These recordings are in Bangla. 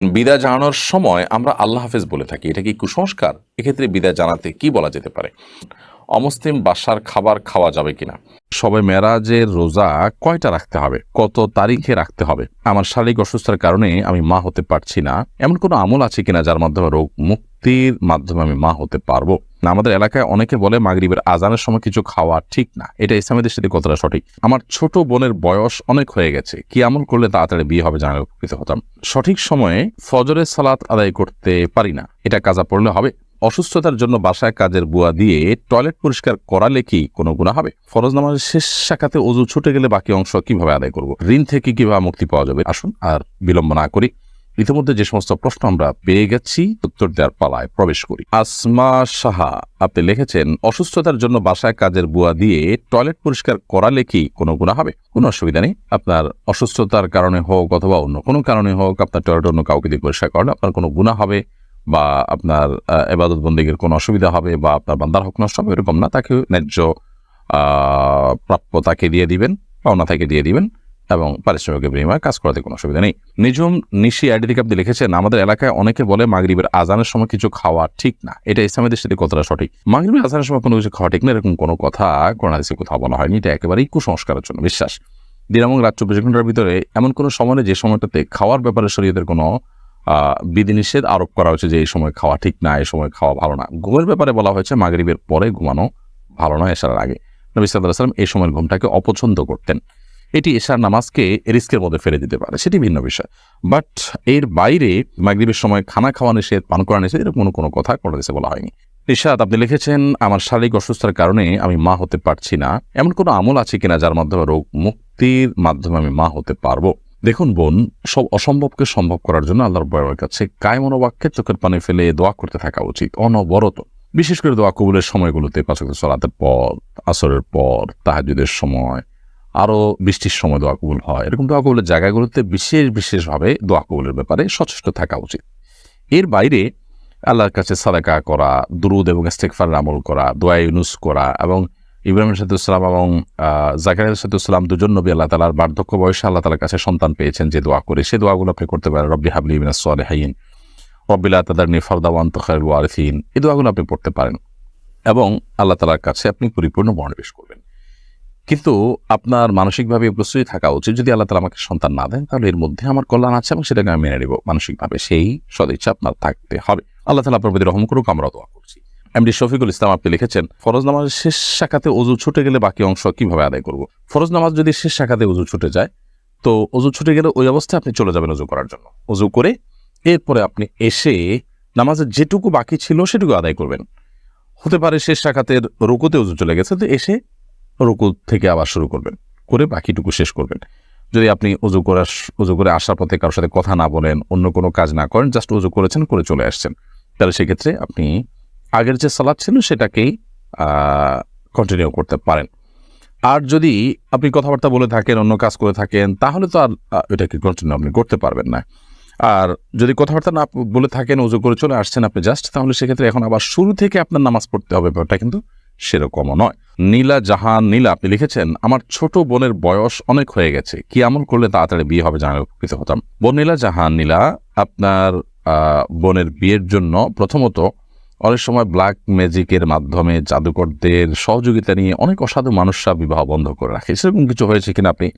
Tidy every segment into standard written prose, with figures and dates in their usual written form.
বিদায় জানানোর সময় আমরা আল্লাহ হাফেজ বলে থাকি, এটা কি কুসংস্কার? এক্ষেত্রে বিদায় জানাতে কি বলা যেতে পারে? অমুসলিম বাসার খাবার খাওয়া যাবে কিনা? সবে মেরাজের রোজা কয়টা রাখতে হবে, কত তারিখে রাখতে হবে? আমার শারীরিক অসুস্থতার কারণে আমি মা হতে পারছি না, এমন কোনো আমল আছে কিনা যার মাধ্যমে রোগ মুক্তির মাধ্যমে আমি মা হতে পারবো? না, আমাদের এলাকায় অনেকে বলে মাগরিবের আজানের সময় কিছু খাওয়া ঠিক না, এটা ইসলামী দৃষ্টিতে কতটা সঠিক? আমার ছোট বোনের বয়স অনেক হয়ে গেছে, কি আমল করলে তাড়াতাড়ি বিয়ে হবে জানালে উপকৃত হতাম। সঠিক সময়ে ফজরের সালাত আদায় করতে পারি না, এটা কাজা পড়লে হবে? অসুস্থতার জন্য বাসায় কাজের বুয়া দিয়ে টয়লেট পরিষ্কার করালে কি কোনো গুনাহ হবে? ফরজ নামাজের শেষ শাখাতে ওযু ছুটে গেলে বাকি অংশ কিভাবে আদায় করব? ঋণ থেকে কিভাবে মুক্তি পাওয়া যাবে? আসুন আর বিলম্ব না করি, ইতিমধ্যে যে সমস্ত প্রশ্ন আমরা পেয়ে গেছি উত্তর দেওয়ার পালায় প্রবেশ করি। আসমা সাহা আপনি লিখেছেন, অসুস্থতার জন্য বাসায় কাজের বুয়া দিয়ে টয়লেট পরিষ্কার করালে কি কোনো গুনাহ হবে? কোনো অসুবিধা নেই। আপনার অসুস্থতার কারণে হোক অথবা অন্য কোনো কারণে হোক, আপনার টয়লেট অন্য কাউকে দিয়ে পরিষ্কার করলে আপনার কোনো গুনাহ হবে বা আপনার ইবাদত বন্দেগীর কোনো অসুবিধা হবে বা আপনার বান্দার হক নষ্ট হবে, এরকম না। তাকে ন্যায্য প্রাপ্য তাকে দিয়ে দিবেন, পাওনা তাকে দিয়ে দিবেন এবং পারিশ্রমিকের বিনিময়ে কাজ করাতে কোনো অসুবিধা নেই। নিজুম নিশি আইডি থেকে আপনি লিখেছেন, আমাদের এলাকায় অনেকে বলে মাগরিবের আজানের সময় কিছু খাওয়া ঠিক না, এটা ইসলামী দৃষ্টিতে কতটা সঠিক? মাগরিবের আজানের সময় কোনো কিছু খাওয়া ঠিক না, এরকম কোনো কথা কোরআন হাদিসে কোথাও বলা হয়নি। এটা একেবারেই কুসংস্কারের জন্য বিশ্বাস। দিন এবং রাত 24 ঘন্টার ভিতরে এমন কোনো সময় নেই যে সময়টাতে খাওয়ার ব্যাপারে শরীয়তের কোনো বিধিনিষেধ আরোপ করা হয়েছে যে এই সময় খাওয়া ঠিক না, এই সময় খাওয়া ভালো না। ঘুমের ব্যাপারে বলা হয়েছে মাগরিবের পরে ঘুমানো ভালো নয়, এশার আগে। নবী সাল্লাল্লাহু আলাইহি ওয়াসাল্লাম এই সময়ের ঘুমটাকে অপছন্দ করতেন। এটি এশার নামাজকে রিস্কের মধ্যে ফেলে দিতে পারে, সেটি ভিন্ন বিষয়। বাট এর বাইরে মাগরিবের সময় খানা খাওয়া নিষেধ, পান করা নিষেধ, এরকম কোনো কথা কোরআন হাদিসে বলা হয়নি। নিশাত আপনি লিখেছেন, আমার শারীরিক অসুস্থতার কারণে আমি মা হতে পারছি না, এমন কোনো আমল আছে কিনা যার মাধ্যমে রোগ মুক্তির মাধ্যমে আমি মা হতে পারবো? দেখুন বোন, সব অসম্ভবকে সম্ভব করার জন্য আল্লাহর রাব্বুল কাছে কায় মনোবাক্যে চোখের পানি ফেলে দোয়া করতে থাকা উচিত অনবরত। বিশেষ করে দোয়া কবুলের সময়গুলোতে, পাঁচ ওয়াক্ত সালাতের পর, আসরের পর, তাহাজ্জুদের সময়, আরও বৃষ্টির সময় দোয়া কবুল হয়, এরকম দোয়া কবুলের জায়গাগুলোতে বিশেষভাবে দোয়া কবুলের ব্যাপারে সচেষ্ট থাকা উচিত। এর বাইরে আল্লাহর কাছে সাদাকা করা, দুরুদ এবং ইস্তেগফারের আমল করা, দোয়া ইউনুস করা এবং ইব্রাহিম সালাম এবং জাকারিয়া সালাম দুজন নবী আল্লাহ তাআলার বার্ধক্য বয়সে আল্লাহ তাআলার কাছে সন্তান পেয়েছেন যে দোয়া করে, সে দোয়াগুলো আপনি করতে পারেন। রব্বি হাবলি মিনাস সালিহিন, রব্বি লা তাদারনি ফারদা ওয়া আনতা খায়রুল ওয়ারিসিন, এই দোয়াগুলো আপনি পড়তে পারেন এবং আল্লাহ তাআলার কাছে আপনি পরিপূর্ণ মনোনিবেশ করবেন। কিন্তু আপনার মানসিকভাবে প্রস্তুতি থাকা উচিত, যদি আল্লাহ তাআলা আমাকে সন্তান না দেন তাহলে এর মধ্যে আমার কল্যাণ আছে এবং সেটাকে আমি মেনে নেব মানসিকভাবে, সেই সদিচ্ছা আপনার থাকতে হবে। আল্লাহ তাআলা আপনার প্রতি রহম করুক, আমরা দোয়া করছি। এমডি শফিকুল ইসলাম আপনি লিখেছেন, ফরজ নামাজের শেষ শাখাতে ওযু ছুটে গেলে বাকি অংশ কিভাবে আদায় করব? ফরজ নামাজ যদি শেষ শাখাতে ওযু ছুটে যায়, তো ওযু ছুটে গেলে ওই অবস্থায় আপনি চলে যাবেন ওযু করার জন্য। ওযু করে এরপরে আপনি এসে নামাজের যেটুকু বাকি ছিল সেটুকু আদায় করবেন। হতে পারে শেষ শাখাতের রুকুতে ওযু চলে গেছে, তো এসে রুকু থেকে আবার শুরু করবেন, করে বাকিটুকু শেষ করবেন। যদি আপনি ওযু করে আসার পথে কারোর সাথে কথা না বলেন, অন্য কোনো কাজ না করেন, জাস্ট ওযু করেছেন, করে চলে আসছেন, তাহলে সেক্ষেত্রে আপনি আগের যে সালাত ছিল সেটাকেই কন্টিনিউ করতে পারেন। আর যদি আপনি কথাবার্তা বলে থাকেন, অন্য কাজ করে থাকেন, তাহলে তো আর এটাকে কন্টিনিউ আপনি করতে পারবেন না। আর যদি কথাবার্তা না বলে থাকেন, ওযু করে চলে আসছেন আপনি জাস্ট, তাহলে সেক্ষেত্রে এখন আবার শুরু থেকে আপনার নামাজ পড়তে হবে, ব্যাপারটা কিন্তু সেরকমও নয়। নীলা জাহান নীলা আপনি লিখেছেন, আমার ছোট বোনের বয়স অনেক হয়ে গেছে, কি আমল করলে তাড়াতাড়ি বিয়ে হবে জানালে উপকৃত হতাম। বোন নীলা জাহান নীলা, আপনার বোনের বিয়ের জন্য প্রথমত অনেক সময় ব্ল্যাক ম্যাজিকের মাধ্যমে জাদুকরদের সহযোগিতা নিয়ে অনেক অসাধু মানুষরা বিবাহ বন্ধ করে রাখে, সেরকম কিছু হয়েছে কিনা আপনি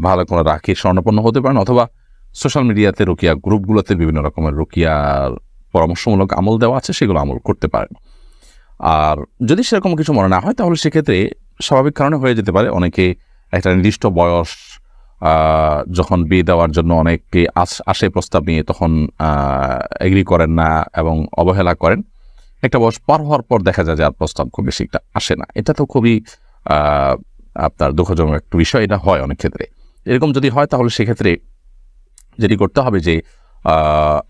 ভালো কোনো রাখির স্বর্ণপন্ন হতে পারেন, অথবা সোশ্যাল মিডিয়াতে রুকিয়া গ্রুপগুলোতে বিভিন্ন রকমের রুকিয়ার পরামর্শমূলক আমল দেওয়া আছে, সেগুলো আমল করতে পারেন। আর যদি সেরকম কিছু মনে না হয় তাহলে সেক্ষেত্রে স্বাভাবিক কারণে হয়ে যেতে পারে। অনেকে একটা নির্দিষ্ট বয়স যখন বিয়ে দেওয়ার জন্য অনেকে আসে প্রস্তাব নিয়ে, তখন এগ্রি করেন না এবং অবহেলা করেন। একটা বয়স পার হওয়ার পর দেখা যায় যে আর প্রস্তাব খুব বেশি একটা আসে না। এটা তো খুবই আপনার দুঃখজনক একটা বিষয়, এটা হয় অনেক ক্ষেত্রে। এরকম যদি হয় তাহলে সেক্ষেত্রে যেটি করতে হবে যে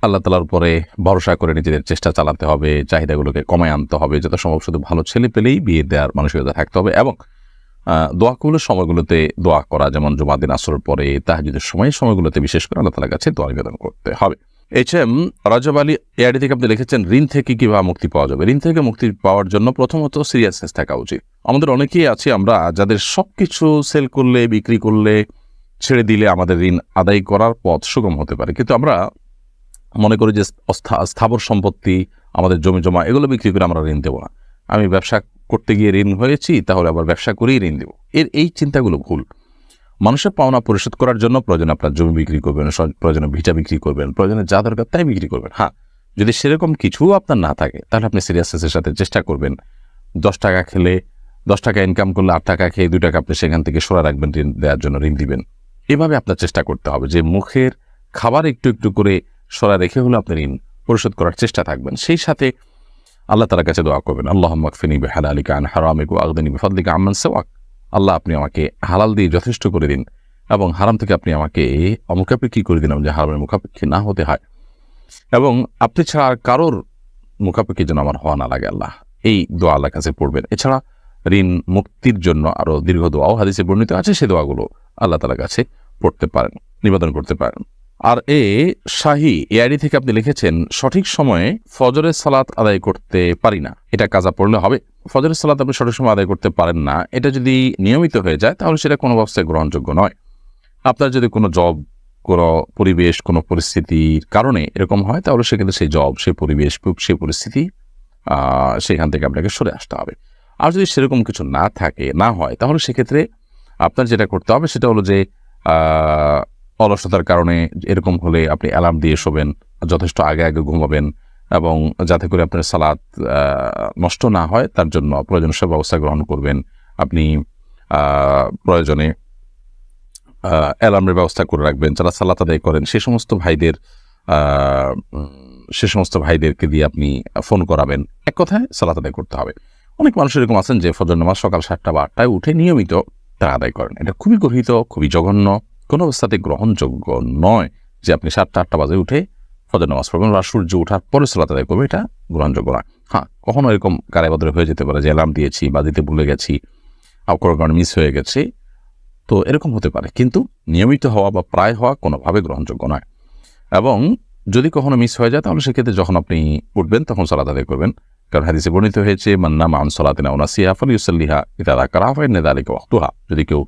আল্লাহ তাআলার উপরে ভরসা করে নিজেদের চেষ্টা চালাতে হবে, চাহিদাগুলোকে কমায় আনতে হবে, যত সম্ভব শুধু ভালো ছেলে পেলেই বিয়ে দেওয়ার মানসিকতা থাকতে হবে এবং দোয়া কবুলের সময়গুলোতে দোয়া করা, যেমন জুমার দিন আসরের পরে, তাহাজ্জুদের সময়গুলোতে বিশেষ করে আল্লাহ তাআলার কাছে দোয়া নিবেদন করতে হবে। HM রাজব আলী এআইডি থেকে আপনি লিখেছেন, ঋণ থেকে কিভাবে মুক্তি পাওয়া যাবে? ঋণ থেকে মুক্তি পাওয়ার জন্য প্রথমত সিরিয়াসনেস থাকা উচিত। আমাদের অনেকেই আছি আমরা যাদের সবকিছু সেল করলে, বিক্রি করলে, ছেড়ে দিলে আমাদের ঋণ আদায় করার পথ সুগম হতে পারে, কিন্তু আমরা মনে করি যে স্থাবর সম্পত্তি, আমাদের জমি জমা এগুলো বিক্রি করে আমরা ঋণ দেবো না। আমি ব্যবসা করতে গিয়ে ঋণ হয়েছি, তাহলে আবার ব্যবসা করেই ঋণ দেবো। এই চিন্তাগুলো ভুল। মানুষের পাওনা পরিশোধ করার জন্য প্রয়োজনে আপনার জমি বিক্রি করবেন, প্রয়োজনে ভিটা বিক্রি করবেন, প্রয়োজনে যা দরকার তাই বিক্রি করবেন। হ্যাঁ, যদি সেরকম কিছু আপনার না থাকে তাহলে আপনি সিরিয়াসনেসের সাথে চেষ্টা করবেন 10 টাকা খেলে 10 টাকা ইনকাম করলে 8 টাকা খেয়ে 2 টাকা আপনি সেখান থেকে সরা রাখবেন, ঋণ দেওয়ার জন্য ঋণ দিবেন। এভাবে আপনার চেষ্টা করতে হবে যে মুখের খাবার একটু একটু করে সরা রেখে হলে আপনি ঋণ পরিশোধ করার চেষ্টা থাকবেন। সেই সাথে আল্লাহ তাআলার কাছে দোয়া করবেন, আল্লাহুম্মা কফিনি বিহালালিকা আন হারামিকা ওয়াগনিনি বিফাদলিকা আম্মান সিওয়াক। আল্লাহ, আপনি আমাকে হালাল দিয়ে যথেষ্ট করে দিন এবং হারাম থেকে আপনি আমাকে অমুখাপেক্ষী করে দিন, যে হারামের মুখাপেক্ষী না হতে হয়, এবং আপনি ছাড়া আর কারোর মুখাপেক্ষী যেন আমার হওয়া না লাগে। আল্লাহ, এই দোয়া আল্লাহর কাছে পড়বেন। এছাড়া ঋণ মুক্তির জন্য আরো দীর্ঘ দোয়াও হাদিসে বর্ণিত আছে, সেই দোয়াগুলো আল্লাহ তাআলার কাছে পড়তে পারেন, নিবেদন করতে পারেন। আর শাহী এআইডি থেকে আপনি লিখেছেন, সঠিক সময়ে ফজরের সালাত আদায় করতে পারি না, এটা কাজা পড়লে হবে? ফজরের সালাত আপনি সঠিক সময় আদায় করতে পারেন না, এটা যদি নিয়মিত হয়ে যায় তাহলে সেটা কোনো অবস্থায় গ্রহণযোগ্য নয়। আপনার যদি কোনো জব, কোনো পরিবেশ, কোনো পরিস্থিতির কারণে এরকম হয়, তাহলে সেক্ষেত্রে সেই জব, সেই পরিবেশ, সেই পরিস্থিতি সেখান থেকে আপনাকে সরে আসতে হবে। আর যদি সেরকম কিছু না হয়, তাহলে সেক্ষেত্রে আপনার যেটা করতে হবে সেটা হলো যে অলসতার কারণে এরকম হলে আপনি অ্যালার্ম দিয়ে শোবেন, যথেষ্ট আগে আগে ঘুমাবেন, এবং যাতে করে আপনার সালাত নষ্ট না হয় তার জন্য প্রয়োজনীয় সব ব্যবস্থা গ্রহণ করবেন। আপনি প্রয়োজনে অ্যালার্মের ব্যবস্থা করে রাখবেন। যারা সালাত আদায় করেন সে সমস্ত ভাইদেরকে দিয়ে আপনি ফোন করাবেন। এক কথায় সালাত আদায় করতে হবে। অনেক মানুষ এরকম আছেন যে ফজর নামাজ সকাল 7টা বা 8টায় উঠে নিয়মিত তারা আদায় করেন। এটা খুবই গর্হিত, খুবই জঘন্য, কোনো অবস্থাতে গ্রহণযোগ্য নয় যে আপনি 7টা-8টা বাজে উঠে ফজর নামাজ পড়বেন বা সূর্য ওঠার পরে সালাত আদায় করবে, এটা গ্রহণযোগ্য নয়। হ্যাঁ, কখনো এরকম কারাবদরে হয়ে যেতে পারে যে অ্যালার্ম দিয়েছি বা দিতে ভুলে গেছি, কোনো কারণে মিস হয়ে গেছে, তো এরকম হতে পারে। কিন্তু নিয়মিত হওয়া বা প্রায় হওয়া কোনোভাবে গ্রহণযোগ্য নয়। এবং যদি কখনো মিস হয়ে যায় তাহলে সেক্ষেত্রে যখন আপনি উঠবেন তখন সালাত আদায় করবেন। কারণ হাদিসে বর্ণিত হয়েছে, মান নামা আন সালাতিন আও নাসিহা ফালিউসাল্লিহা ইযা যাকারাহা ফাইন্না যালিকা ওয়াক্তুহা। যদি কেউ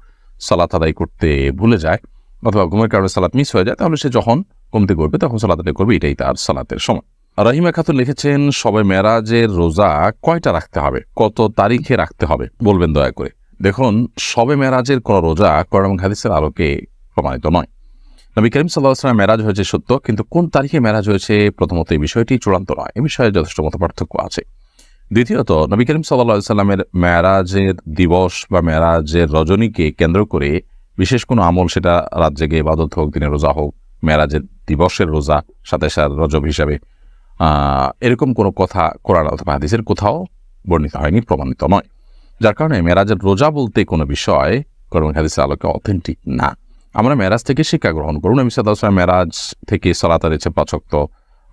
সালাত আদায় করতে ভুলে যায় অথবা ঘুমের কারণে সালাত মিস হয়ে যায়, তাহলে সে যখন ঘুম থেকে উঠবে তখন সালাত আদায় করবে, এটাই তার সালাতের সময়। রাহিমা খাতুন লিখেছেন, শবে মেরাজের রোজা কয়টা রাখতে হবে, কত তারিখে রাখতে হবে বলবেন দয়া করে। দেখুন, শবে মেরাজের কোন রোজা কোরআন এবং হাদিসের আলোকে প্রমাণিত নয়। নবী করিম সাল্লাল্লাহু আলাইহি ওয়াসাল্লাম মেরাজ হয়েছে সত্য, কিন্তু কোন তারিখে মেরাজ হয়েছে প্রথমত এই বিষয়টি চূড়ান্ত নয়। এই বিষয়ে যথেষ্ট মতপার্থক্য আছে। দ্বিতীয়ত, নবী করিম সাল্লাল্লাহু আলাইহি ওয়াসাল্লামের মেরাজের দিবস বা মেরাজের রজনীকে কেন্দ্র করে বিশেষ কোনো আমল, সেটা রাত জেগে ইবাদত হোক, দিনের রোজা হোক, মেরাজের দিবসের রোজা 27 রজব হিসাবে, এরকম কোনো কথা কোরআন অথবা হাদিসের কোথাও বর্ণিত হয়নি, প্রমাণিত নয়। যার কারণে মেরাজের রোজা বলতে কোনো বিষয় কোরআন হাদিসের আলোকে অথেন্টিক না। আমরা মেরাজ থেকে শিক্ষা গ্রহণ করুন। নবী সাল্লাল্লাহু আলাইহি ওয়াসাল্লাম মেরাজ থেকে সালাত আদায় 5 ওয়াক্ত,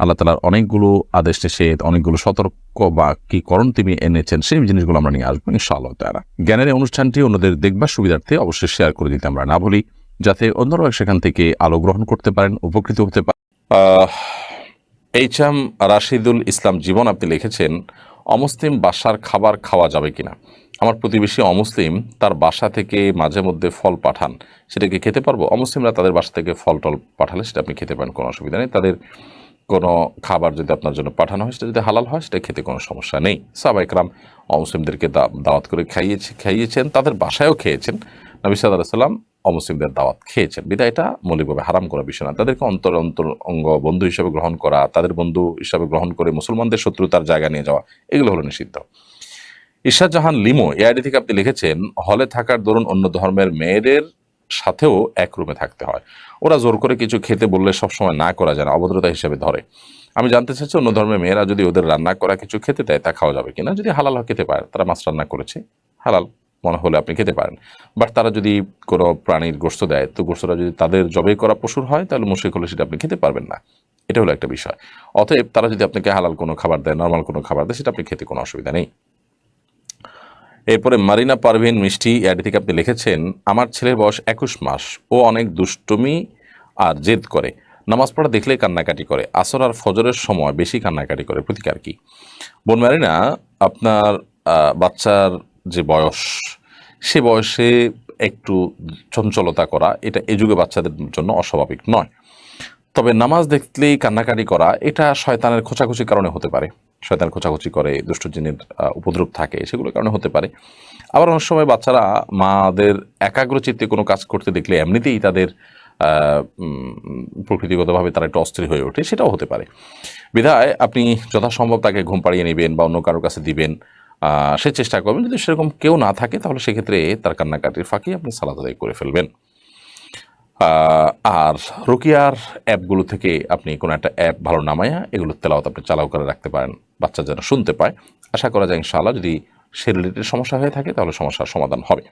আল্লাহ তাআলার অনেকগুলো আদেশ নিষেধ, অনেকগুলো সতর্ক বা কি করণ তিনি এনেছেন, সেই জিনিসগুলো আমরা নিয়ে আসবো ইনশাআল্লাহ তাআলা। জ্ঞানের এই অনুষ্ঠানটি অন্যদের দেখবার সুবিধার্থে অবশ্যই শেয়ার করে দিতে আমরা না ভুলি, যাতে অন্যরাও সেখান থেকে আলো গ্রহণ করতে পারেন, উপকৃত হতে পারেন। এইচএম রাশিদুল ইসলাম জীবন আপনি লিখেছেন, অমুসলিম বাসার খাবার খাওয়া যাবে কিনা? আমার প্রতিবেশী অমুসলিম, তার বাসা থেকে মাঝে মধ্যে ফল পাঠান, সেটাকে খেতে পারবো? অমুসলিমরা তাদের বাসা থেকে ফল টল পাঠালে সেটা আপনি খেতে পারেন, কোনো অসুবিধা নেই। তাদের কোনো খাবার যদি আপনার জন্য পাঠানো হয়, সেটা যদি হালাল হয়, সেটা খেতে কোনো সমস্যা নেই। সাহাবা ইকরাম অমুসলিমদেরকে দাওয়াত করে খাইয়েছেন, তাদের বাসায়ও খেয়েছেন। নবী সাল্লাল্লাহু আলাইহি ওয়াসাল্লাম অমুসলিমদের দাওয়াত খেয়েছেন, বিধায় এটা মৌলিকভাবে হারাম করা বিষয় না। তাদেরকে অঙ্গ বন্ধু হিসেবে গ্রহণ করা, তাদের বন্ধু হিসাবে গ্রহণ করে মুসলমানদের শত্রুতার জায়গা নিয়ে যাওয়া, এগুলো হলো নিষিদ্ধ। ঈশা জাহান লিমো এআইডি থেকে আপনি লিখেছেন, হলে থাকার দরুন অন্য ধর্মের মেয়েদের সাথেও এক রুমে থাকতে হয়। ওরা জোর করে কিছু খেতে বললে সবসময় না করা যায় না, অভদ্রতা হিসেবে ধরে। আমি জানতে চাচ্ছি, অন্য ধর্মের মেয়েরা যদি ওদের রান্না করা কিছু খেতে দেয় তা খাওয়া যাবে কিনা? যদি হালাল হয় খেতে পারে, তারা মাছ রান্না করেছে, হালাল মনে হলে আপনি খেতে পারেন। বাট তারা যদি কোনো প্রাণীর গোশত দেয়, তো গোশতটা যদি তাদের জবাই করা পশুর হয়, তাহলে মুশরিক হলে সেটা আপনি খেতে পারবেন না। এটা হলো একটা বিষয়। অতএব তারা যদি আপনাকে হালাল কোনো খাবার দেয়, নর্মাল কোনো খাবার দেয়, সেটা আপনি খেতে কোনো অসুবিধা নেই। এরপরে মারিনা পারভিন মিষ্টি এআইডি থেকে আপনি লিখেছেন, আমার ছেলের বয়স 21 মাস, ও অনেক দুষ্টুমি আর জেদ করে, নামাজ পড়া দেখলে কান্নাকাটি করে, আসর আর ফজরের সময় বেশি কান্নাকাটি করে, প্রতিকার কি? বোন মারিনা, আপনার বাচ্চার যে বয়স, সে বয়সে একটু চঞ্চলতা করা, এটা এই যুগে বাচ্চাদের জন্য অস্বাভাবিক নয়। তবে নামাজ দেখলেই কান্নাকাটি করা এটা শয়তানের খোঁচাখুচির কারণে হতে পারে। শয়তান খোঁচাখুচি করে, দুষ্ট জিনের উপদ্রব থাকে, সেগুলোর কারণে হতে পারে। আবার অনেক সময় বাচ্চারা মাদের একাগ্রচিত্তে কোনো কাজ করতে দেখলে এমনিতেই তাদের প্রকৃতিগতভাবে তারা একটু অস্থির হয়ে ওঠে, সেটাও হতে পারে। বিধায় আপনি যথাসম্ভব তাকে ঘুম পাড়িয়ে নেবেন বা অন্য কারোর কাছে দিবেন, সে চেষ্টা করবেন। যদি সেরকম কেউ না থাকে তাহলে সেক্ষেত্রে তার কান্নাকাটির ফাঁকি আপনি সালাত আদায় করে ফেলবেন। আর রুকিয়ার অ্যাপগুলো থেকে আপনি কোনো একটা অ্যাপ ভালো নামায়া এগুলো তেলাওয়াত আপনি চালাও করে রাখতে পারেন, বাচ্চা যেন শুনতে পায়। আশা করা যায় ইনশাআল্লাহ যদি সে রিলেটেড সমস্যা হয়ে থাকে তাহলে সমস্যার সমাধান হবে।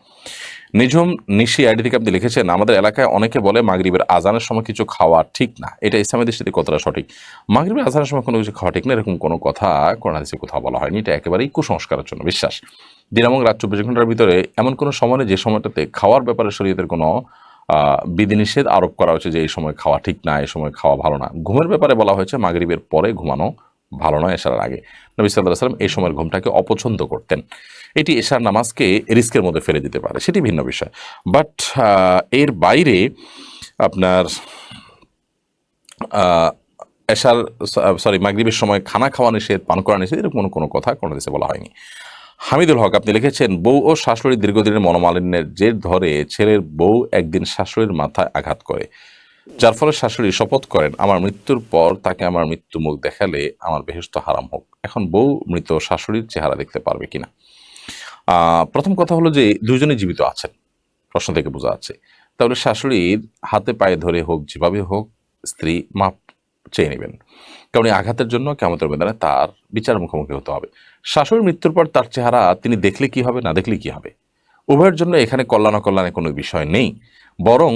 নিঝুম নিশি আইডি থেকে আপনি লিখেছেন, আমাদের এলাকায় অনেকে বলে মাগরিবের আজানের সময় কিছু খাওয়া ঠিক না, এটা ইসলামের দৃষ্টিতে কতটা সঠিক? মাগরিবের আজানের সময় কোনো কিছু খাওয়া ঠিক না এরকম কোনো কথা কোরআন হাদিসে কোথাও বলা হয়নি। এটা একেবারেই কুসংস্কারের জন্য বিশ্বাস। দিন এবং রাত 24 ঘন্টার ভিতরে এমন কোনো সময় নেই যে সময়টাতে খাওয়ার ব্যাপারে শরীয়তের কোনো বিধিনিষেধ আরোপ করা হয়েছে যে এই সময় খাওয়া ঠিক না, এই সময় খাওয়া ভালো না। ঘুমের ব্যাপারে বলা হয়েছে মাগরিবের পরে ঘুমানো ভালো নয়, এশার আগে। নবী সাল্লাল্লাহু আলাইহি ওয়াসাল্লাম এই সময়ের ঘুমটাকে অপছন্দ করতেন। এটি এশার নামাজকে রিস্কের মধ্যে ফেলে দিতে পারে, সেটি ভিন্ন বিষয়। বাট এর বাইরে আপনার এশার মাগরিবের সময় খানা খাওয়া নিষেধ, পান করা নিষেধ, এরকম কোনো কথা কোনো দেশে বলা হয়নি। হামিদুল হক আপনি লিখেছেন, বউ ও শাশুড়ির দীর্ঘদিনের মনোমালিন্যের জের ধরে ছেলের বউ একদিন শাশুড়ির মাথায় আঘাত করে, যার ফলে শাশুড়ি শপথ করেন আমার মৃত্যুর পর তাকে আমার মৃত্যু মুখ দেখালে আমার বেহেশত হারাম হোক। এখন বউ মৃত শাশুড়ির চেহারা দেখতে পারবে কিনা? প্রথম কথা হলো যে দুজনেই জীবিত আছেন, প্রশ্ন থেকে বোঝা যাচ্ছে। তাহলে শাশুড়ির হাতে পায়ে ধরে হোক, যেভাবে হোক, স্ত্রী মাপ চেয়ে নেবেন, কারণ এই আঘাতের জন্য কিয়ামতের ময়দানে তার বিচার মুখোমুখি হতে হবে। শাশুড়ির মৃত্যুর পর তার চেহারা তিনি দেখলে কি হবে, না দেখলে কি হবে, উভয়ের জন্য এখানে কল্যাণ অকল্যাণের কোনো বিষয় নেই। বরং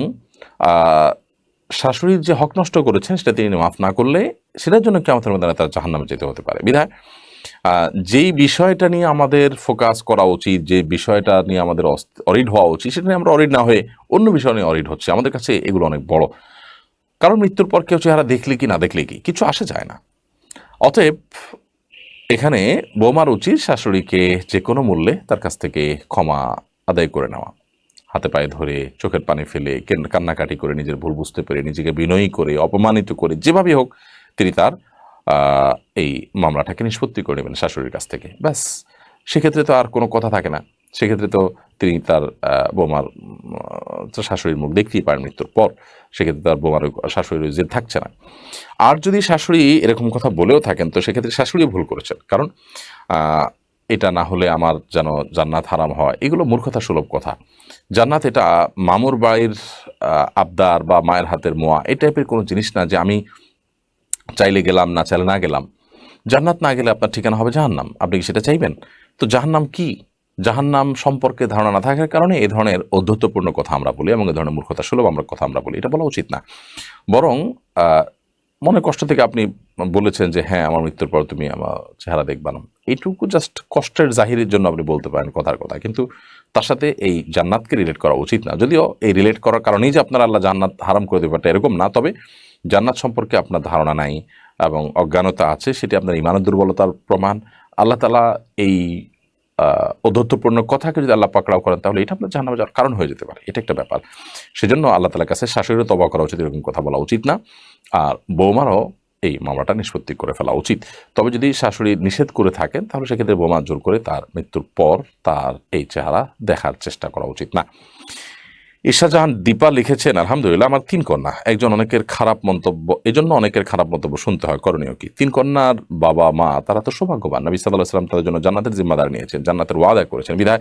শাশুড়ির যে হক নষ্ট করেছেন সেটা তিনি মাফ না করলে সেটার জন্য কিয়ামতের ময়দানে তার জাহান্নামে যেতে হতে পারে। বিধায় যেই বিষয়টা নিয়ে আমাদের ফোকাস করা উচিত, যে বিষয়টা নিয়ে আমাদের অরিড হওয়া উচিত, সেটা নিয়ে আমরা অরিড না হয়ে অন্য বিষয় নিয়ে অরিড হচ্ছে। আমাদের কাছে এগুলো অনেক বড়, কারণ মৃত্যুর পর কেউ চেহারা দেখলে কি না দেখলে কি কিছু আসে যায় না। অতএব এখানে বৌমার উচিত শাশুড়িকে যে কোনো মূল্যে তার কাছ থেকে ক্ষমা আদায় করে নেওয়া, হাতে পায়ে ধরে চোখের পানি ফেলে কান্নাকাটি করে নিজের ভুল বুঝতে পেরে নিজেকে বিনয়ী করে অপমানিত করে যেভাবে হোক তিনি তার এই মামলাটাকে নিষ্পত্তি করে নেবেন শাশুড়ির কাছ থেকে। ব্যাস, সেক্ষেত্রে তো আর কোনো কথা থাকে না। সেক্ষেত্রে তো তিনি তার বৌমার শাশুড়ির মুখ দেখতেই পারেন মৃত্যুর পর, সেক্ষেত্রে তার বৌমার শাশুড়ির জেদ থাকছে না। আর যদি শাশুড়ি এরকম কথা বলেও থাকেন তো সেক্ষেত্রে শাশুড়ি ভুল করেছেন, কারণ এটা না হলে আমার যেন জান্নাত হারাম হয়, এগুলো মূর্খতা সুলভ কথা। জান্নাত এটা মামুর বাড়ির আবদার বা মায়ের হাতের মোয়া, এই টাইপের কোনো জিনিস না যে আমি চাইলে গেলাম না চাইলে না গেলাম। জান্নাত না গেলে আপনার ঠিকানা হবে জাহান্নাম, আপনি কি সেটা চাইবেন? তো জাহান্নাম কি, জাহান্নাম সম্পর্কে ধারণা না থাকার কারণে এই ধরনের ঔদ্ধত্যপূর্ণ কথা আমরা বলি এবং এই ধরনের মূর্খতা সুলভ কথা আমরা বলি, এটা বলা উচিত না। বরং মনে কষ্ট থেকে আপনি বলেছেন যে হ্যাঁ আমার মৃত্যুর পর তুমি আমার চেহারা দেখবা না, এইটুকু জাস্ট কষ্টের জাহিরের জন্য আপনি বলতে পারেন কথার কথা, কিন্তু তার সাথে এই জান্নাতকে রিলেট করা উচিত না। যদিও এই রিলেট করার কারণেই যে আপনার আল্লাহ জান্নাত হারাম করে দেবে এরকম না, তবে জান্নাত সম্পর্কে আপনার ধারণা নাই এবং অজ্ঞানতা আছে, সেটি আপনার ইমানের দুর্বলতার প্রমাণ। আল্লাহ তাআলা এই ঔদ্ধত্যপূর্ণ কথাকে যদি আল্লাহ পাকড়াও করেন তাহলে এটা আপনার জাহান্নামে যাওয়ার কারণ হয়ে যেতে পারে, এটা একটা ব্যাপার। সেজন্য আল্লাহ তাআলার কাছে শাশুড়িরও তওবা করা উচিত, এরকম কথা বলা উচিত না। আর বৌমারও এই মামলাটা নিষ্পত্তি করে ফেলা উচিত। তবে যদি শাশুড়ি নিষেধ করে থাকেন তাহলে সেক্ষেত্রে বৌমা জোর করে তার মৃত্যুর পর তার এই চেহারা দেখার চেষ্টা করা উচিত না। ঈশাজাহান দীপা লিখেছেন, আলহামদুলিল্লাহ আমার 3 কন্যা, একজন অনেকের খারাপ মন্তব্য, এজন্য অনেকের খারাপ মন্তব্য শুনতে হয়, করণীয় কি? 3 কন্যার বাবা মা তারা তো সৌভাগ্যবান, নবী সাল্লাল্লাহু আলাইহি ওয়াসাল্লাম তাদের জন্য জান্নাতের জিম্মাদার নিয়েছেন, জান্নাতের ওয়াদা করেছেন। বিধায়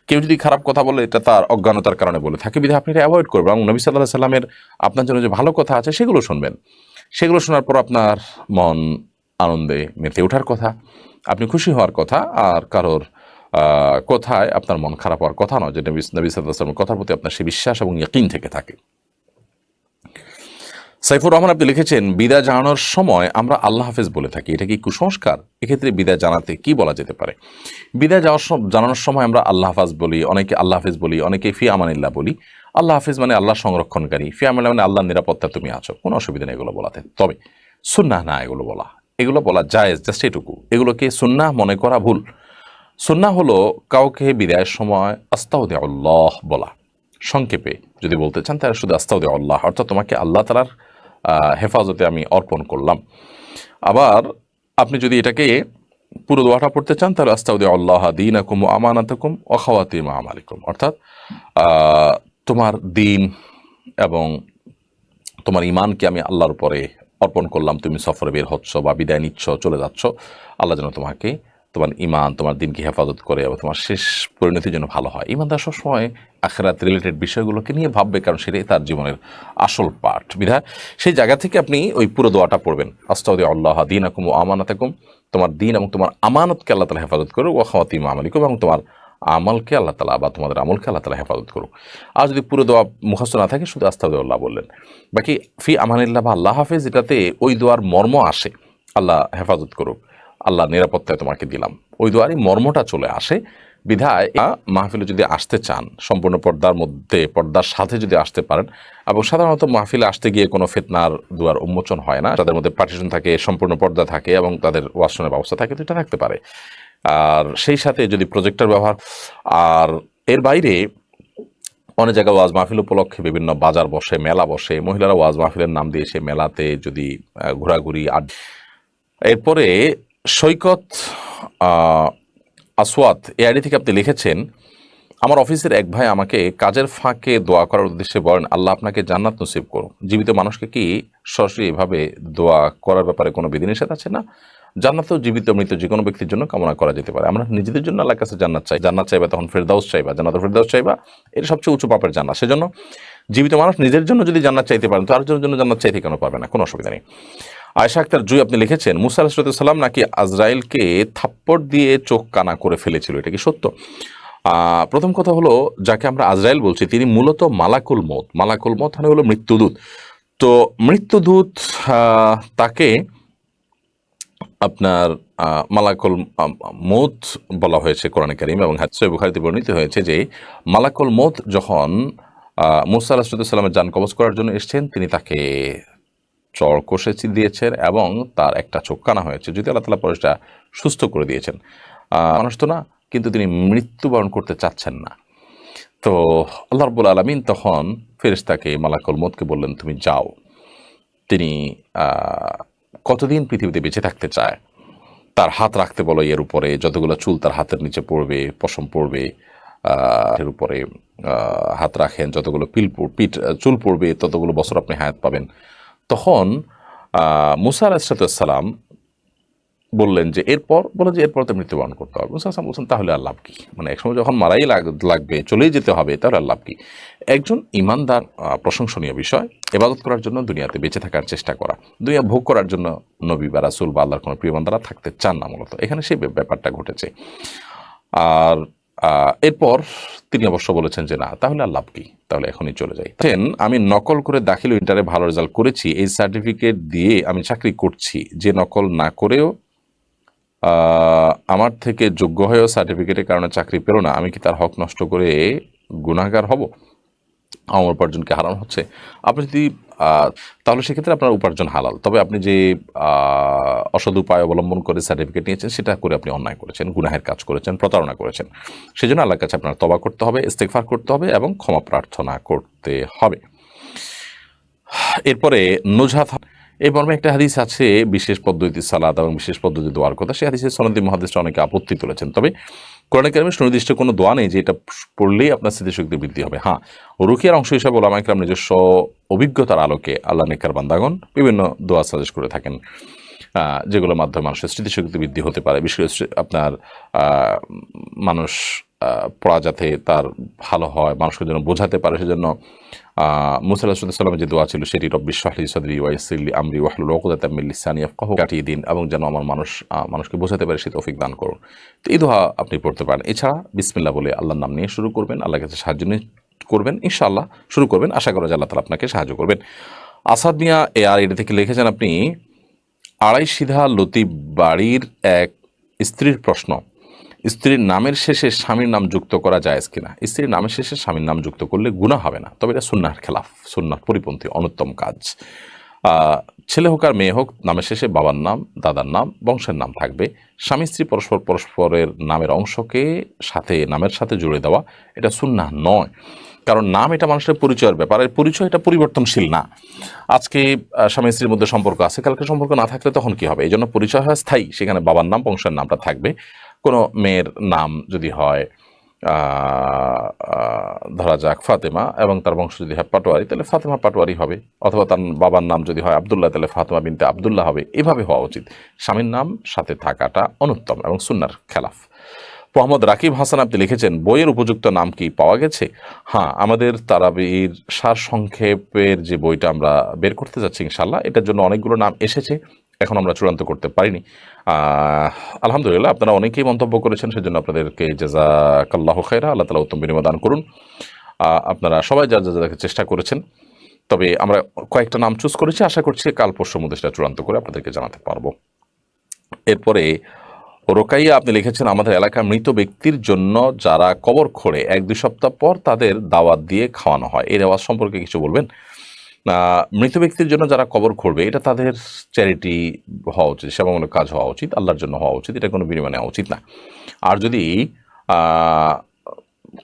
কেউ যদি খারাপ কথা বলে এটা তার অজ্ঞানতার কারণে বলে থাকে, বিধায় আপনি এটা অ্যাভয়েড করবেন এবং নবী সাল্লাল্লাহু আলাইহি ওয়াসাল্লামের আপনার জন্য যে ভালো কথা আছে সেগুলো শুনবেন। সেগুলো শোনার পর আপনার মন আনন্দে মেতে ওঠার কথা, আপনি খুশি হওয়ার কথা, আর কারোর কোথায় আপনার মন খারাপ হওয়ার কথা নয়, যে নবী সাল্লাল্লাহু আলাইহি ওয়াসাল্লামের কথার প্রতি আপনার সে বিশ্বাস এবং ইয়াকিন থেকে থাকে। সাইফুর রহমান আপনি লিখেছেন, বিদায় জানানোর সময় আমরা আল্লাহ হাফেজ বলে থাকি, এটা কি কুসংস্কার? এক্ষেত্রে বিদায় জানাতে কি বলা যেতে পারে? বিদায় জানানোর সময় আমরা আল্লাহ হাফেজ বলি, অনেকে আল্লাহ হাফেজ বলি, অনেকে ফি আমানিল্লাহ বলি। আল্লাহ হাফেজ মানে আল্লাহ সংরক্ষণকারী, ফি আমানিল্লাহ মানে আল্লাহর নিরাপত্তা তুমি আছো, কোনো অসুবিধা নেই এগুলো বলাতে। তবে সুন্নাহ না এগুলো বলা জায়েজ, জাস্ট এটুকু। এগুলোকে সুন্নাহ মনে করা ভুল। সুন্নাহ হলো কাউকে বিদায়ের সময় আস্তাউদিআল্লাহ বলা। সংক্ষেপে যদি বলতে চান তাহলে শুধু আস্তাউদিআল্লাহ, অর্থাৎ তোমাকে আল্লাহ তাআলার হেফাজতে আমি অর্পণ করলাম। আবার আপনি যদি এটাকে পুরো দোয়াটা পড়তে চান তাহলে আস্তাউদিআল্লাহ দীনাকুম ওয়া আমানাতাকুম ওয়া খাওয়াতিম আমালিকুম, অর্থাৎ তোমার দিন এবং তোমার ইমানকে আমি আল্লাহর উপরে অর্পণ করলাম। তুমি সফরে বের হচ্ছ বা বিদায় নিচ্ছ, চলে যাচ্ছ, আল্লাহ যেন তোমাকে তোমার ইমান তোমার দিনকে হেফাজত করে এবং তোমার শেষ পরিণতির জন্য ভালো হয়। ইমানদার সবসময় আখিরাত রিলেটেড বিষয়গুলোকে নিয়ে ভাববে, কারণ সেটাই তার জীবনের আসল পার্ট। বিধায় সেই জায়গা থেকে আপনি ওই পুরো দোয়াটা পড়বেন, আস্তাউদিআল্লাহ দীনাকুম ওয়া আমানাতাকুম, তোমার দিন এবং তোমার আমানতকে আল্লাহ তাআলা হেফাজত করুক, ওয়া খাওয়াতিম আমালিকুম, এবং তোমার আমলকে আল্লাহ তাআলা বা তোমাদের আমলকে আল্লাহ তাআলা হেফাজত করুক। আর যদি পুরো দোয়া মুখস্থ না থাকে, শুধু আস্তাউদিআল্লাহ বললেন। বাকি ফি আমানিল্লাহ বা আল্লাহ হাফেজ, এটাতে ওই দোয়ার মর্ম আসে, আল্লাহ হেফাজত করুক, আল্লাহ নিরাপত্তায় তোমাকে দিলাম, ওই দোয়ারই মর্মটা চলে আসে। বিধায় মাহফিলে যদি আসতে চান, সম্পূর্ণ পর্দার মধ্যে পর্দার সাথে যদি আসতে পারেন, এবং সাধারণত মাহফিলে আসতে গিয়ে কোনো ফিতনার দুয়ার উন্মোচন হয় না, তাদের মধ্যে পার্টিশন থাকে, সম্পূর্ণ পর্দা থাকে এবং তাদের ওয়াশরুমের ব্যবস্থা থাকে, তো এটা থাকতে পারে। আর সেই সাথে যদি প্রজেক্টর ব্যবহার, আর এর বাইরে অনেক জায়গায় ওয়াজ মাহফিল উপলক্ষে বিভিন্ন বাজার বসে, মেলা বসে, মহিলারা ওয়াজ মাহফিলের নাম দিয়ে সে মেলাতে যদি ঘোরাঘুরি। এরপরে সৈকত আসওয়াত এই আইডি থেকে আপনি লিখেছেন, আমার অফিসের এক ভাই আমাকে কাজের ফাঁকে দোয়া করার উদ্দেশ্যে বলেন, আল্লাহ আপনাকে জান্নাত নসিব করুন। জীবিত মানুষকে কি সরাসরি এভাবে দোয়া করার ব্যাপারে কোনো বিধিনিষেধ আছে? না, জান্নাত জীবিত মৃত যে কোনো ব্যক্তির জন্য কামনা করা যেতে পারে। আমরা নিজেদের জন্য আল্লাহর কাছে জান্নাত চাইবা, তখন ফেরদাউস চাইবা, জান্নাতুল ফেরদাউস চাইবা, এটা সবচেয়ে উঁচু পাপের জান্নাত। সেজন্য জীবিত মানুষ নিজের জন্য যদি জান্নাত চাইতে পারেন, তো আরেকজনের জন্য জান্নাত চাইতে কেন পারবে না? কোনো অসুবিধা নেই। আয়েশা আক্তার জুই আপনি লিখেছেন, মুসা আলাইহিস সালাম নাকি আজরাইলকে থাপ্পড় দিয়ে চোখ কানা করে ফেলেছিল, এটা কি সত্য? প্রথম কথা হলো, যাকে আমরা আজরাইল বলছি তিনি মূলত মালাকুল মউত। মালাকুল মউত মানে হলো মৃত্যুদূত। তো মৃত্যুদূত তাকে আপনার মালাকুল মউত বলা হয়েছে কোরআনে কারীম, এবং সহিহ বুখারীতে বর্ণিত হয়েছে যে মালাকুল মউত যখন মুসা আলাইহিস সালামের জান কবজ করার জন্য এসেছেন, তিনি তাকে চড় কষে দিয়েছেন এবং তার একটা চোখ কানা হয়েছে, যদি আল্লাহ তাআলা পরে সুস্থ করে দিয়েছেন। মানুষ তো না, কিন্তু তিনি মৃত্যুবরণ করতে চাচ্ছেন না। তো আল্লাহ রাব্বুল আলামিন তখন ফেরেশতাকে মালাকুল মউতকে বললেন, তুমি যাও। তিনি কতদিন পৃথিবীতে বেঁচে থাকতে চায়, তার হাত রাখতে বলো এর উপরে, যতগুলো চুল তার হাতের নিচে পড়বে, পশম পড়বে, এর উপরে হাত রাখেন, যতগুলো পিঠ চুল পড়বে ততগুলো বছর আপনি হায়াত পাবেন। তখন মুসা আলাইহিস সালাম বললেন যে এরপর, বলে যে এরপর তো মৃত্যুবরণ করতে হবে। মুসা আসলাম বলছেন, তাহলে আর লাভ কি? মানে একসময় যখন মারাই লাগবে, চলেই যেতে হবে, তাহলে আর লাভ কি? একজন ইমানদার প্রশংসনীয় বিষয় ইবাদত করার জন্য দুনিয়াতে বেঁচে থাকার চেষ্টা করা, দুনিয়া ভোগ করার জন্য নবী বা রাসূল বা আল্লাহর কোনো প্রিয় বান্দারা থাকতে চান না, মূলত এখানে সেই ব্যাপারটা ঘটেছে। আর এরপর তিনি অবশ্য বলেছেন যে না, তাহলে আর লাভ কি, তাহলে এখনই চলে যাই। আমি নকল করে দাখিল ইন্টারে ভালো রেজাল্ট করেছি, এই সার্টিফিকেট দিয়ে আমি চাকরি করছি, যে নকল না করেও আমার থেকে যোগ্য হয়েও সার্টিফিকেটের কারণে চাকরি পেল না, আমি কি তার হক নষ্ট করে গুনাহগার হব? আমার উপার্জনকে হারানো হচ্ছে। আপনি যদি তাহলে সেক্ষেত্রে আপনার উপার্জন হালাল, তবে আপনি যে অসৎ উপায় অবলম্বন করে সার্টিফিকেট নিয়েছেন, সেটা করে আপনি অন্যায় করেছেন, গুনাহের কাজ করেছেন, প্রতারণা করেছেন। সেজন্য আল্লাহর কাছে আপনার তওবা করতে হবে, ইস্তেগফার করতে হবে এবং ক্ষমা প্রার্থনা করতে হবে। এরপরে নুজহাত, এই মর্মে একটা হাদিস আছে বিশেষ পদ্ধতি সালাত এবং বিশেষ পদ্ধতি দোয়ার কথা। সেই হাদিসের সনদী মুহাদ্দিসরা অনেকে আপত্তি তুলেছেন, তবে কোরআনে কারিমে সুনির্দিষ্ট কোনো দোয়া নেই যে এটা পড়লেই আপনার স্মৃতিশক্তি বৃদ্ধি হবে। হ্যাঁ, রুকিয়ার অংশ হিসাবে ওলামা ইকরাম নিজস্ব অভিজ্ঞতার আলোকে আল্লাহ নেককার বান্দাগণ বিভিন্ন দোয়া সাজেস্ট করে থাকেন, যেগুলোর মাধ্যমে মানুষের স্মৃতিশক্তি বৃদ্ধি হতে পারে। বিশেষ করে আপনার মানুষ পড়া যাতে তার ভালো হয়, মানুষকে যেন বোঝাতে পারে, সেজন্য মুসা আলাইহিস সালামের যে দোয়া ছিল সেটি রব্বি ইশরাহ লি সাদরি ওয়া ইয়াসসির লি আমরি ওয়াহলুল উকদাতাম মিন লিসানি ইয়াফকাহু কাটিয়ে দিন, এবং যেন আমার মানুষকে বোঝাতে পারে সে তৌফিক দান করুন। তো এই দোয়া আপনি পড়তে পারেন। এছাড়া বিসমিল্লাহ বলে আল্লাহর নাম নিয়ে শুরু করবেন, আল্লাহর কাছে সাহায্য নিয়ে করবেন, ইনশাআল্লাহ শুরু করবেন, আশা করা যায় আল্লাহ তাআলা আপনাকে সাহায্য করবেন। আসাদ মিয়া আর এটা থেকে লিখেছেন আপনি, আড়াই সিধা লতিফ বাড়ির এক স্ত্রীর প্রশ্ন, স্ত্রীর নামের শেষে স্বামীর নাম যুক্ত করা জায়েজ কিনা? স্ত্রীর নামের শেষে স্বামীর নাম যুক্ত করলে গুনাহ হবে না, তবে এটা সুন্নাহর খেলাফ, সুন্নাহর পরিপন্থী অনুত্তম কাজ। ছেলে হোক আর মেয়ে হোক, নামের শেষে বাবার নাম, দাদার নাম, বংশের নাম থাকবে। স্বামী স্ত্রী পরস্পরের নামের অংশকে নামের সাথে জুড়ে দেওয়া এটা সুন্নাহ নয়। কারণ নাম এটা মানুষের পরিচয়ের ব্যাপার, আর পরিচয় এটা পরিবর্তনশীল না। আজকে স্বামী স্ত্রীর মধ্যে সম্পর্ক আছে, কালকে সম্পর্ক না থাকলে তখন কি হবে? এই জন্য পরিচয় হয় স্থায়ী, সেখানে বাবার নাম বংশের নামটা থাকবে। কোনো মেয়ের নাম যদি হয় ধরা যাক ফাতেমা এবং তার বংশ যদি হয় পাটোয়ারি, তাহলে ফাতেমা পাটোয়ারি হবে, অথবা তার বাবার নাম যদি হয় আবদুল্লাহ তাহলে ফাতেমা বিনতে আবদুল্লাহ হবে। এভাবে হওয়া উচিত। স্বামীর নাম সাথে থাকাটা অনুত্তম এবং সুন্নার খেলাফ। মোহাম্মদ রাকিব হাসান আপনি লিখেছেন, বইয়ের উপযুক্ত নাম কি পাওয়া গেছে? হ্যাঁ, আমাদের তারাবির সার সংক্ষেপের যে বইটা আমরা বের করতে যাচ্ছি ইনশাল্লাহ, এটার জন্য অনেকগুলো নাম এসেছে, এখন আমরা চূড়ান্ত করতে পারিনি। আলহামদুলিল্লাহ, আপনারা অনেকেই মন্তব্য করেছেন, সেজন্য আপনাদেরকে জাযাকাল্লাহু খায়রা, আল্লাহ তাআলা উত্তম বিনিময় দান করুন। আপনারা সবাই যা যা চেষ্টা করেছেন, তবে আমরা কয়েকটা নাম চুজ করেছি, আশা করছি কাল পরশুর মধ্যে সেটা চূড়ান্ত করে আপনাদেরকে জানাতে পারবো। এরপরে রোকাইয়া আপনি লিখেছেন, আমাদের এলাকার মৃত ব্যক্তির জন্য যারা কবর খোঁড়ে 1-2 সপ্তাহ পর তাদের দাওয়াত দিয়ে খাওয়ানো হয়, এই রেওয়াজ সম্পর্কে কিছু বলবেন? মৃত ব্যক্তির জন্য যারা কবর খুঁড়বে, এটা তাদের চ্যারিটি হওয়া উচিত, সেবামূলক কাজ হওয়া উচিত, আল্লাহর জন্য হওয়া উচিত, এটা কোনো বিনিময় নেওয়া উচিত না। আর যদি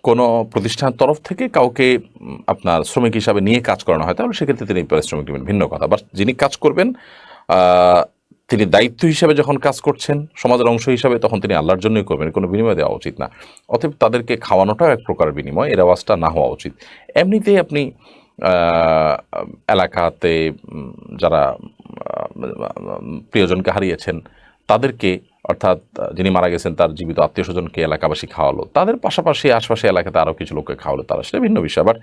কোনো প্রতিষ্ঠানের তরফ থেকে কাউকে আপনার শ্রমিক হিসাবে নিয়ে কাজ করানো হয়, তাহলে সেক্ষেত্রে তিনি পারিশ্রমিক দেবেন, ভিন্ন কথা। বাট যিনি কাজ করবেন তিনি দায়িত্ব হিসাবে যখন কাজ করছেন সমাজের অংশ হিসাবে, তখন তিনি আল্লাহর জন্যই করবেন, কোনো বিনিময় দেওয়া উচিত না। অতএব তাদেরকে খাওয়ানোটাও এক প্রকার বিনিময়, এর আওয়াজটা না হওয়া উচিত। এমনিতেই আপনি এলাকাতে যারা প্রিয়জনকে হারিয়েছেন তাদেরকে, অর্থাৎ যিনি মারা গেছেন তার জীবিত আত্মীয় স্বজনকে এলাকাবাসী খাওয়ালো, তাদের পাশাপাশি আশপাশে এলাকাতে আরও কিছু লোককে খাওয়ালো, তারা সেটা ভিন্ন বিষয়। বাট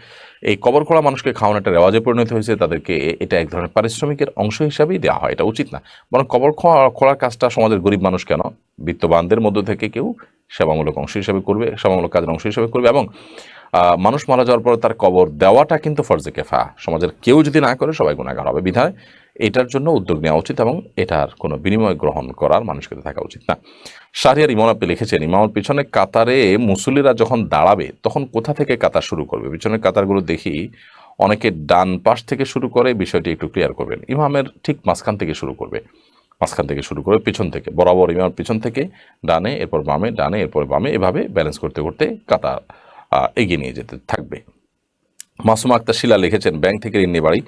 এই কবর খোঁড়া মানুষকে খাওয়ানো একটা রেওয়াজে পরিণত হয়েছে, তাদেরকে এটা এক ধরনের পারিশ্রমিকের অংশ হিসাবেই দেওয়া হয়, এটা উচিত না। বরং কবর খোঁড়ার কাজটা সমাজের গরিব মানুষ কেন, বিত্তবানদের মধ্য থেকে কেউ সেবামূলক অংশ হিসাবে করবে, সেবামূলক কাজের অংশ হিসাবে করবে। এবং মানুষ মারা যাওয়ার পর তার কবর দেওয়াটা কিন্তু ফরজে কেফায়া, সমাজের কেউ যদি না করে সবাই গুনাহগার হবে, বিধায় এটার জন্য উদ্যোগ নেওয়া উচিত এবং এটার কোনো বিনিময় গ্রহণ করার মানুষকে থাকা উচিত না। শাহরিয়ার ইমাম আপনি লিখেছেন, ইমামের পিছনে কাতারে মুসল্লিরা যখন দাঁড়াবে তখন কোথা থেকে কাতার শুরু করবে? পিছনের কাতারগুলো দেখি অনেকে ডান পাশ থেকে শুরু করে, বিষয়টি একটু ক্লিয়ার করবেন। ইমামের ঠিক মাঝখান থেকে শুরু করবে, মাঝখান থেকে শুরু করে পিছন থেকে, বরাবর ইমামের পিছন থেকে ডানে, এরপর বামে, ডানে এরপর বামে, এভাবে ব্যালেন্স করতে করতে কাতার এগিয়ে নিয়ে যেতে থাকবে। মাসুমা আক্তার শিলা লিখেছেন, ব্যাংক থেকে ঋণ নিয়ে বাড়ি,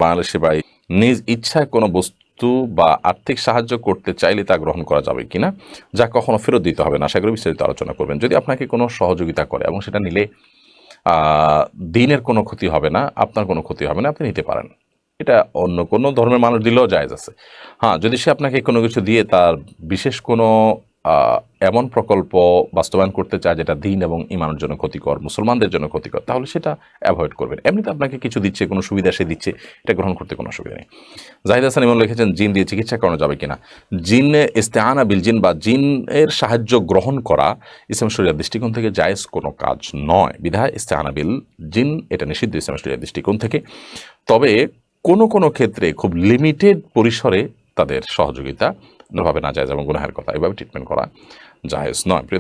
বাংলাদেশে বাড়ি, নিজ ইচ্ছায় কোনো বস্তু বা আর্থিক সাহায্য করতে চাইলে তা গ্রহণ করা যাবে কিনা, যা কখনো ফেরত দিতে হবে না, আশা করি বিস্তারিত আলোচনা করবেন। যদি আপনাকে কোনো সহযোগিতা করে এবং সেটা নিলে দিনের কোনো ক্ষতি হবে না, আপনার কোনো ক্ষতি হবে না, আপনি নিতে পারেন। এটা অন্য কোনো ধর্মের মানুষ দিলেও জায়েজ আছে। হ্যাঁ, যদি সে আপনাকে কোনো কিছু দিয়ে তার বিশেষ কোনো এমন প্রকল্প বাস্তবায়ন করতে চায় যেটা দিন এবং ইমানের জন্য ক্ষতিকর, মুসলমানদের জন্য ক্ষতিকর, তাহলে সেটা অ্যাভয়েড করবেন। এমনিতে আপনাকে কিছু দিচ্ছে, কোনো সুবিধা সে দিচ্ছে, এটা গ্রহণ করতে কোনো অসুবিধা নেই। জাহিদ হাসান ইমাম লিখেছেন, জিন দিয়ে চিকিৎসা করানো যাবে কিনা? জিনে ইস্তেআনা বিল জিন বা জিনের সাহায্য গ্রহণ করা ইসলাম শরিয়ার দৃষ্টিকোণ থেকে জায়েজ কোনো কাজ নয়, বিধায় ইস্তেআনা বিল জিন এটা নিষিদ্ধ ইসলাম শরিয়ার দৃষ্টিকোণ থেকে। তবে কোনো কোনো ক্ষেত্রে খুব লিমিটেড পরিসরে তাদের সহযোগিতা ভাবে না জায়েজ এবং গুনাহের কথা, এভাবে ট্রিটমেন্ট করা জায়েজ নয়। প্রিয়